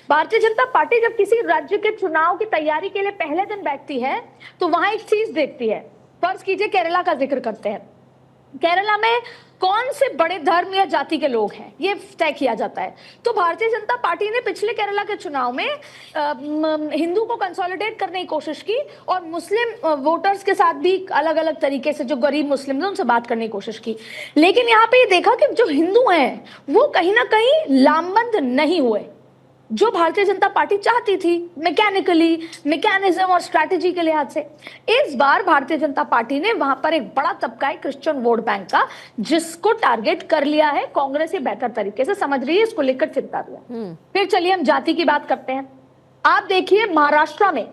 Bharatiya Janata party जब किसी राज्य के चुनाव की तैयारी के लिए पहले दिन बैठती है तो वहां एक चीज देखती है। फर्ज कीजिए केरला का जिक्र करते हैं। केरला में कौन से बड़े धर्म या जाति के लोग हैं ये तय किया जाता है। तो भारतीय जनता पार्टी ने पिछले केरला के चुनाव में हिंदू को कंसोलिडेट करने की कोशिश की और मुस्लिम वोटर्स के साथ भी अलग अलग तरीके से जो गरीब मुस्लिम थे उनसे बात करने की कोशिश की। लेकिन यहाँ पे ये देखा कि जो हिंदू हैं वो कहीं ना कहीं लामबंद नहीं हुए जो भारतीय जनता पार्टी चाहती थी मैकेनिज्म और स्ट्रैटेजी के लिहाज से। इस बार भारतीय जनता पार्टी ने वहां पर एक बड़ा तबका है क्रिश्चियन वोट बैंक का जिसको टारगेट कर लिया है। कांग्रेस ये बेहतर तरीके से समझ रही है, इसको लेकर चिंता भी है। फिर चलिए हम जाति की बात करते हैं। आप देखिए महाराष्ट्र में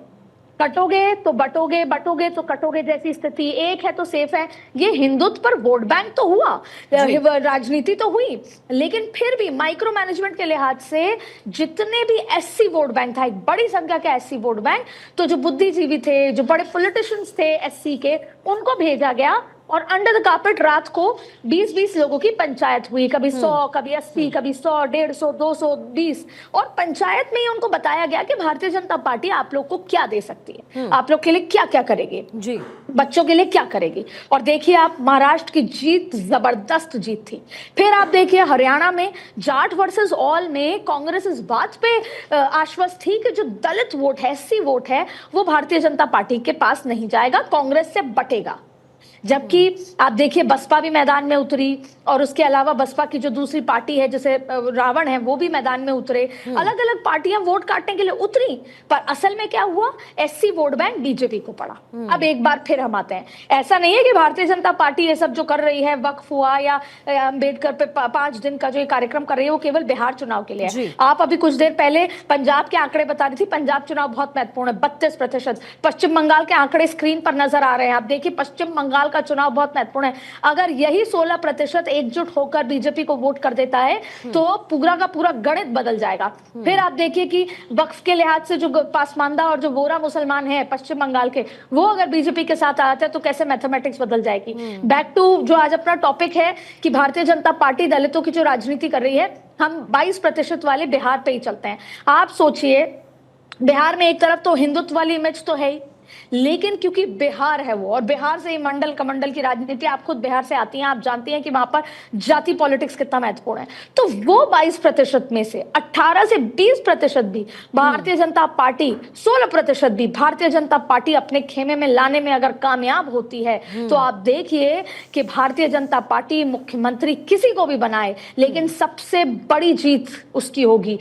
कटोगे तो बटोगे, बटोगे तो कटोगे जैसी स्थिति, एक है तो सेफ है। ये हिंदुत्व पर वोट बैंक तो हुआ, राजनीति तो हुई, लेकिन फिर भी माइक्रो मैनेजमेंट के लिहाज से जितने भी एससी वोट बैंक था, एक बड़ी संख्या के एससी वोट बैंक, तो जो बुद्धिजीवी थे, जो बड़े पॉलिटिशियंस थे एससी के, उनको भेजा गया और अंडर द कार्पेट रात को 20-20 लोगों की पंचायत हुई। कभी 100, कभी 80, कभी 100, 150, 200, 20, और पंचायत में ही उनको बताया गया कि भारतीय जनता पार्टी आप लोग को क्या दे सकती है, आप लोग के लिए क्या क्या करेगी जी, बच्चों के लिए क्या करेगी। और देखिए आप महाराष्ट्र की जीत जबरदस्त जीत थी। फिर आप देखिए हरियाणा में जाट वर्सेस ऑल में कांग्रेस इस बात पे आश्वस्त थी कि जो दलित वोट है, एससी वोट है, वो भारतीय जनता पार्टी के पास नहीं जाएगा, कांग्रेस से बटेगा। जबकि आप देखिए बसपा भी मैदान में उतरी और उसके अलावा बसपा की जो दूसरी पार्टी है जैसे रावण है वो भी मैदान में उतरे। अलग अलग पार्टियां वोट काटने के लिए उतरी, पर असल में क्या हुआ, एससी वोट बैंक बीजेपी को पड़ा। अब एक बार फिर हम आते हैं, ऐसा नहीं है कि भारतीय जनता पार्टी ये सब जो कर रही है, वक्फ हुआ या अम्बेडकर पे 5 दिन का जो ये कार्यक्रम कर रही है, वो केवल बिहार चुनाव के लिए है। आप अभी कुछ देर पहले पंजाब के आंकड़े बता रही थी, पंजाब चुनाव बहुत महत्वपूर्ण है, 32%। पश्चिम बंगाल के आंकड़े स्क्रीन पर नजर आ रहे हैं, आप देखिए पश्चिम बंगाल का चुनाव बहुत महत्वपूर्ण है। अगर यही 16% एकजुट होकर बीजेपी को वोट कर देता है तो पूरा का पूरा गणित बदल जाएगा। फिर आप देखिए कि वक्फ के लिहाज से जो पासमानदा और जो वोरा मुसलमान है पश्चिम बंगाल के, वो अगर बीजेपी के साथ आते हैं तो कैसे मैथमेटिक्स बदल जाएगी। बैक टू जो आज अपना टॉपिक है कि भारतीय जनता पार्टी दलितों की जो राजनीति कर रही है, हम 22% वाले बिहार पे ही चलते हैं। आप सोचिए बिहार में एक तरफ तो हिंदुत्व वाली इमेज तो है ही, लेकिन क्योंकि बिहार है वो, और बिहार से ही मंडल कमंडल की राजनीति, आप खुद बिहार से आती हैं, आप जानती हैं कि वहां पर जाति पॉलिटिक्स कितना महत्वपूर्ण है। तो वो 22% में से 18 से 20% भी भारतीय जनता पार्टी, 16% भी भारतीय जनता पार्टी अपने खेमे में लाने में अगर कामयाब होती है तो आप देखिए कि भारतीय जनता पार्टी मुख्यमंत्री किसी को भी बनाए, लेकिन सबसे बड़ी जीत उसकी होगी।